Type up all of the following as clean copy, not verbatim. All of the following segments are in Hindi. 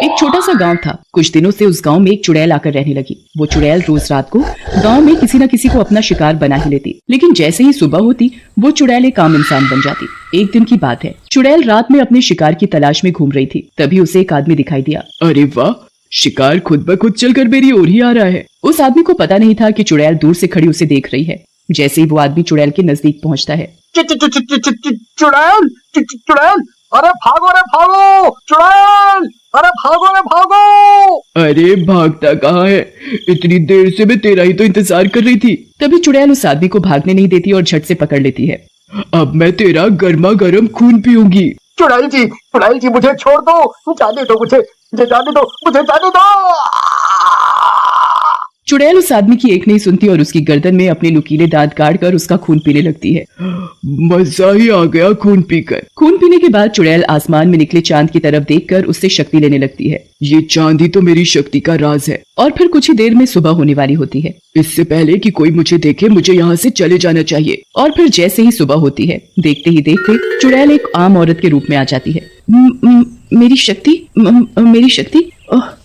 एक छोटा सा गांव था। कुछ दिनों से उस गांव में एक चुड़ैल आकर रहने लगी। वो चुड़ैल रोज रात को गांव में किसी न किसी को अपना शिकार बना ही लेती, लेकिन जैसे ही सुबह होती वो चुड़ैल एक आम इंसान बन जाती। एक दिन की बात है, चुड़ैल रात में अपने शिकार की तलाश में घूम रही थी। तभी उसे एक आदमी दिखाई दिया। अरे वाह, शिकार खुद ब खुद चलकर मेरी ओर ही आ रहा है। उस आदमी को पता नहीं था कि चुड़ैल दूर से खड़ी उसे देख रही है। जैसे ही वो आदमी चुड़ैल के नजदीक पहुंचता है, चुड़ैल, चुड़ैल, अरे भागो रे भागो, चुड़ैल, अरे भागो रे भागो। अरे भागता कहाँ है? इतनी देर से मैं तेरा ही तो इंतजार कर रही थी। तभी चुड़ैल उस आदमी को भागने नहीं देती और झट से पकड़ लेती है। अब मैं तेरा गर्मा गर्म खून पीऊंगी। चुड़ैल जी मुझे छोड़ दो, जाने दो मुझे जाने दो, मुझे जाने दो। चुड़ैल उस आदमी की एक नहीं सुनती और उसकी गर्दन में अपने नुकीले दांत गाड़कर उसका खून पीने लगती है। मजा ही आ गया खून पीकर। खून पीने के बाद चुड़ैल आसमान में निकले चांद की तरफ देखकर उससे शक्ति लेने लगती है। ये चांद ही तो मेरी शक्ति का राज है। और फिर कुछ ही देर में सुबह होने वाली होती है। इससे पहले कि कोई मुझे देखे मुझे यहाँ से चले जाना चाहिए। और फिर जैसे ही सुबह होती है, देखते ही देखते चुड़ैल एक आम औरत के रूप में आ जाती है। मेरी शक्ति,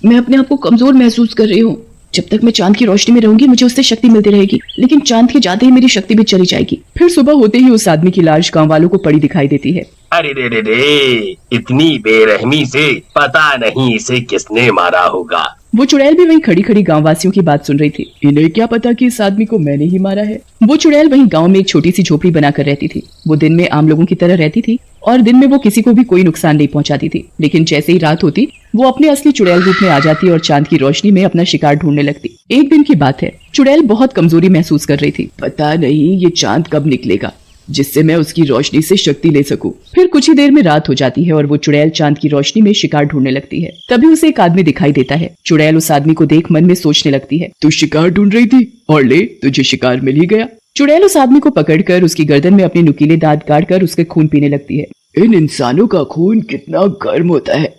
मैं अपने आप को कमजोर महसूस कर रही हूँ। जब तक मैं चांद की रोशनी में रहूंगी मुझे उससे शक्ति मिलती रहेगी, लेकिन चांद के जाते ही मेरी शक्ति भी चली जाएगी। फिर सुबह होते ही उस आदमी की लाश गांव वालों को पड़ी दिखाई देती है। अरे रे, इतनी बेरहमी से पता नहीं इसे किसने मारा होगा। वो चुड़ैल भी वहीं खड़ी खड़ी गाँव वासियों की बात सुन रही थी। इन्हें क्या पता कि इस आदमी को मैंने ही मारा है। वो चुड़ैल वहीं गांव में एक छोटी सी झोपड़ी बनाकर रहती थी। वो दिन में आम लोगों की तरह रहती थी और दिन में वो किसी को भी कोई नुकसान नहीं पहुंचाती थी, लेकिन जैसे ही रात होती वो अपने असली चुड़ैल रूप में आ जाती और चांद की रोशनी में अपना शिकार ढूंढने लगती। एक दिन की बात है, चुड़ैल बहुत कमजोरी महसूस कर रही थी। पता नहीं ये चांद कब निकलेगा जिससे मैं उसकी रोशनी से शक्ति ले सकूं। फिर कुछ ही देर में रात हो जाती है और वो चुड़ैल चांद की रोशनी में शिकार ढूंढने लगती है। तभी उसे एक आदमी दिखाई देता है। चुड़ैल उस आदमी को देख मन में सोचने लगती है, तू शिकार ढूंढ रही थी और ले तुझे शिकार मिल ही गया। चुड़ैल उस आदमी को पकड़कर उसकी गर्दन में अपने नुकीले दांत गाड़कर उसके खून पीने लगती है। इन इंसानों का खून कितना गर्म होता है,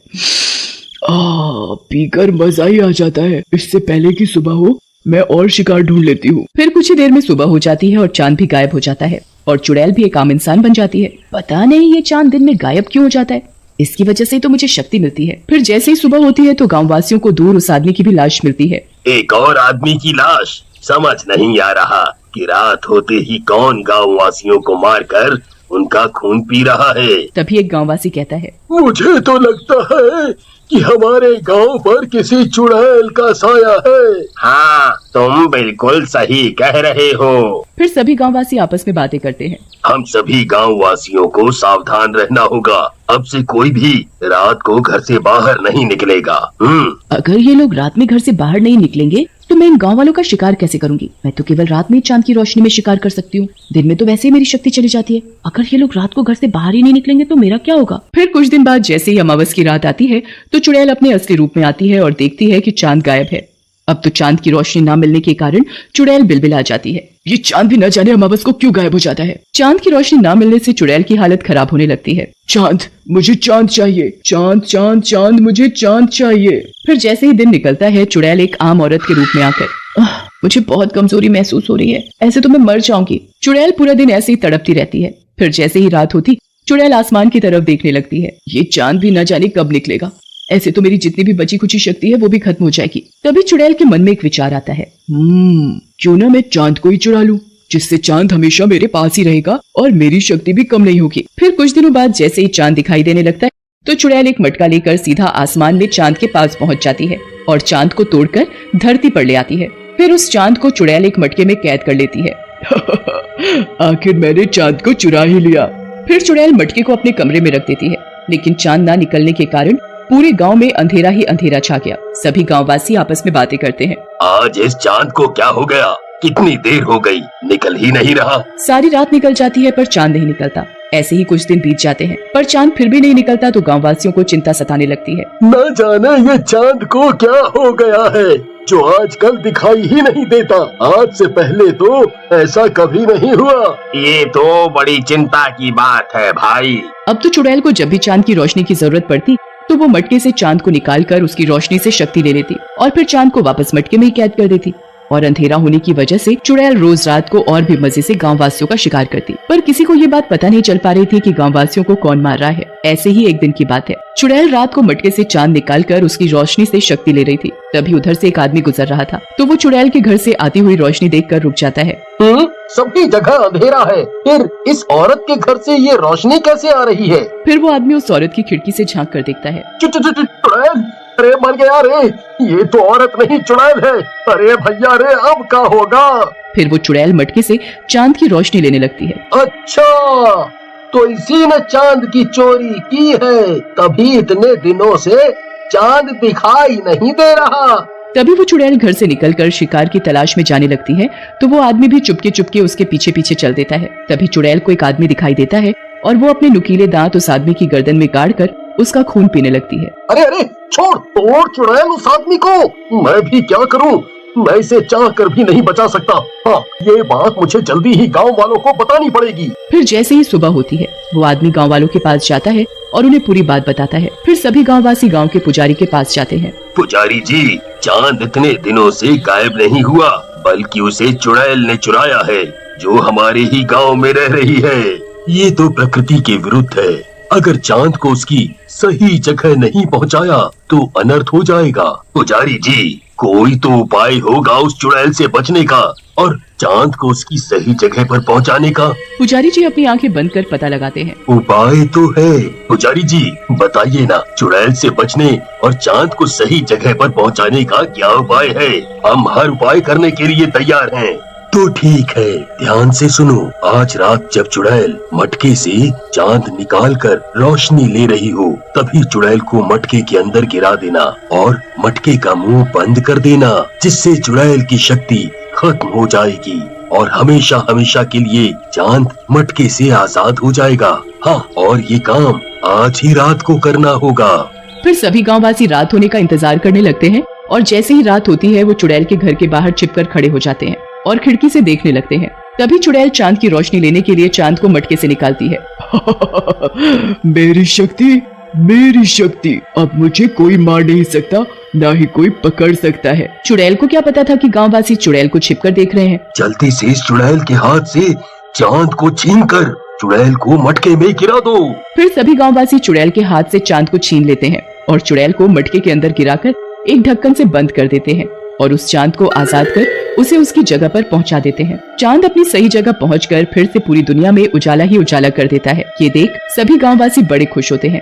पीकर मजा ही आ जाता है। इससे पहले कि सुबह हो मैं और शिकार ढूंढ लेती हूँ। फिर कुछ ही देर में सुबह हो जाती है और चांद भी गायब हो जाता है और चुड़ैल भी एक आम इंसान बन जाती है। पता नहीं ये चांद दिन में गायब क्यों हो जाता है, इसकी वजह से तो मुझे शक्ति मिलती है। फिर जैसे ही सुबह होती है तो गाँव वासियों को दूर उस आदमी की भी लाश मिलती है। एक और आदमी की लाश। समझ नहीं आ रहा कि रात होते ही कौन गाँव वासियों को मारकर उनका खून पी रहा है। तभी एक गाँववासी कहता है, मुझे तो लगता है कि हमारे गांव पर किसी चुड़ैल का साया है। हाँ, तुम बिल्कुल सही कह रहे हो। फिर सभी गाँववासी आपस में बातें करते हैं। हम सभी गांव वासियों को सावधान रहना होगा। अब से कोई भी रात को घर से बाहर नहीं निकलेगा। अगर ये लोग रात में घर से बाहर नहीं निकलेंगे तो मैं इन गांव वालों का शिकार कैसे करूंगी? मैं तो केवल रात में चांद की रोशनी में शिकार कर सकती हूँ। दिन में तो वैसे ही मेरी शक्ति चली जाती है। अगर ये लोग रात को घर से बाहर ही नहीं निकलेंगे तो मेरा क्या होगा? फिर कुछ दिन बाद जैसे ही अमावस की रात आती है तो चुड़ैल अपने असली रूप में आती है और देखती है कि चांद गायब है। अब तो चांद की रोशनी न मिलने के कारण चुड़ैल बिलबिला जाती है। ये चांद भी न जाने अमावस को क्यों गायब हो जाता है। चांद की रोशनी न मिलने से चुड़ैल की हालत खराब होने लगती है। चांद, मुझे चांद चाहिए। चांद चांद चांद, मुझे चांद चाहिए। फिर जैसे ही दिन निकलता है चुड़ैल एक आम औरत के रूप में आकर, मुझे बहुत कमजोरी महसूस हो रही है, ऐसे तो मैं मर जाऊंगी। चुड़ैल पूरा दिन ऐसे ही तड़पती रहती है। फिर जैसे ही रात होती चुड़ैल आसमान की तरफ देखने लगती है। ये चांद भी न जाने कब निकलेगा, ऐसे तो मेरी जितनी भी बची खुची शक्ति है वो भी खत्म हो जाएगी। तभी चुड़ैल के मन में एक विचार आता है, क्यों ना मैं चांद को ही चुरा लूं, जिससे चांद हमेशा मेरे पास ही रहेगा और मेरी शक्ति भी कम नहीं होगी। फिर कुछ दिनों बाद जैसे ही चांद दिखाई देने लगता है तो चुड़ैल एक मटका लेकर सीधा आसमान में चांद के पास पहुंच जाती है और चांद को तोड़कर धरती पर ले आती है। फिर उस चांद को चुड़ैल एक मटके में कैद कर लेती है। आखिर मैंने चांद को चुरा ही लिया। फिर चुड़ैल मटके को अपने कमरे में रख देती है, लेकिन चांद ना निकलने के कारण पूरे गांव में अंधेरा ही अंधेरा छा गया। सभी गांववासी आपस में बातें करते हैं, आज इस चांद को क्या हो गया? कितनी देर हो गई, निकल ही नहीं रहा। सारी रात निकल जाती है पर चांद नहीं निकलता। ऐसे ही कुछ दिन बीत जाते हैं पर चांद फिर भी नहीं निकलता तो गांववासियों को चिंता सताने लगती है। न जाने ये चांद को क्या हो गया है जो आजकल दिखाई ही नहीं देता। आज से पहले तो ऐसा कभी नहीं हुआ। ये तो बड़ी चिंता की बात है भाई। अब तो चुड़ैल को जब भी चांद की रोशनी की जरूरत पड़ती तो वो मटके से चांद को निकालकर उसकी रोशनी से शक्ति ले लेती और फिर चांद को वापस मटके में ही कैद कर देती। और अंधेरा होने की वजह से चुड़ैल रोज रात को और भी मजे से गाँव वासियों का शिकार करती। पर किसी को ये बात पता नहीं चल पा रही थी कि गाँव वासियों को कौन मार रहा है। ऐसे ही एक दिन की बात है, चुड़ैल रात को मटके से चांद निकालकर उसकी रोशनी से शक्ति ले रही थी। तभी उधर से एक आदमी गुजर रहा था, तो वो चुड़ैल के घर से आती हुई रोशनी देखकर रुक जाता है। सबकी जगह अंधेरा है, फिर इस औरत के घर से ये रोशनी कैसे आ रही है? फिर वो आदमी उस औरत की खिड़की से झांक कर देखता है। चुड़ैल, अरे मर गया रे, ये तो औरत नहीं चुड़ैल है। अरे भैया रे, अब क्या होगा? फिर वो चुड़ैल मटके से चांद की रोशनी लेने लगती है। अच्छा, तो इसी ने चांद की चोरी की है, तभी इतने दिनों से चांद दिखाई नहीं दे रहा। तभी वो चुड़ैल घर से निकलकर शिकार की तलाश में जाने लगती है, तो वो आदमी भी चुपके चुपके उसके पीछे पीछे चल देता है। तभी चुड़ैल को एक आदमी दिखाई देता है और वो अपने नुकीले दांत उस आदमी की गर्दन में गाड़कर उसका खून पीने लगती है। अरे अरे, छोड़ तोड़ चुड़ैल उस आदमी को, मैं भी क्या करूं? मैं इसे चाह कर भी नहीं बचा सकता। हाँ, ये बात मुझे जल्दी ही गांव वालों को बतानी पड़ेगी। फिर जैसे ही सुबह होती है, वो आदमी गांव वालों के पास जाता है और उन्हें पूरी बात बताता है। फिर सभी गांववासी गांव के पुजारी के पास जाते हैं। पुजारी जी, चांद इतने दिनों से गायब नहीं हुआ, बल्कि उसे चुड़ैल ने चुराया है, जो हमारे ही गांव में रह रही है। ये तो प्रकृति के विरुद्ध है। अगर चांद को उसकी सही जगह नहीं पहुंचाया तो अनर्थ हो जाएगा। पुजारी जी, कोई तो उपाय होगा उस चुड़ैल से बचने का और चांद को उसकी सही जगह पर पहुंचाने का। पुजारी जी अपनी आंखें बंद कर पता लगाते हैं। उपाय तो है। पुजारी जी, बताइए ना, चुड़ैल से बचने और चांद को सही जगह पर पहुंचाने का क्या उपाय है? हम हर उपाय करने के लिए तैयार हैं। तो ठीक है, ध्यान से सुनो। आज रात जब चुड़ैल मटके से चांद निकालकर रोशनी ले रही हो, तभी चुड़ैल को मटके के अंदर गिरा देना और मटके का मुंह बंद कर देना, जिससे चुड़ैल की शक्ति खत्म हो जाएगी और हमेशा हमेशा के लिए चांद मटके से आजाद हो जाएगा। हाँ, और ये काम आज ही रात को करना होगा। फिर सभी गांववासी रात होने का इंतजार करने लगते हैं और जैसे ही रात होती है, वो चुड़ैल के घर के बाहर छिपकर खड़े हो जाते हैं और खिड़की से देखने लगते हैं। तभी चुड़ैल चांद की रोशनी लेने के लिए चांद को मटके से निकालती है। मेरी शक्ति, अब मुझे कोई मार नहीं सकता, ना ही कोई पकड़ सकता है। चुड़ैल को क्या पता था कि गांववासी चुड़ैल को छिपकर देख रहे हैं। जल्दी से इस चुड़ैल के हाथ से चांद को छीनकर चुड़ैल को मटके में गिरा दो। फिर सभी गांववासी चुड़ैल के हाथ से चांद को छीन लेते हैं और चुड़ैल को मटके के अंदर गिराकर एक ढक्कन से बंद कर देते हैं और उस चांद को आजाद कर उसे उसकी जगह पर पहुंचा देते हैं। चांद अपनी सही जगह पहुंचकर फिर से पूरी दुनिया में उजाला ही उजाला कर देता है। ये देख सभी गांववासी बड़े खुश होते हैं।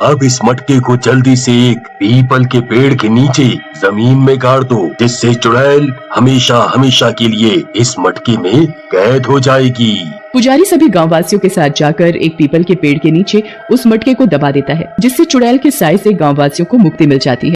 अब इस मटके को जल्दी से एक पीपल के पेड़ के नीचे जमीन में गाड़ दो, जिससे चुड़ैल हमेशा हमेशा के लिए इस मटके में कैद हो जाएगी। पुजारी सभी गांववासियों के साथ जाकर एक पीपल के पेड़ के नीचे उस मटके को दबा देता है, जिससे चुड़ैल के साए से गांववासियों को मुक्ति मिल जाती है।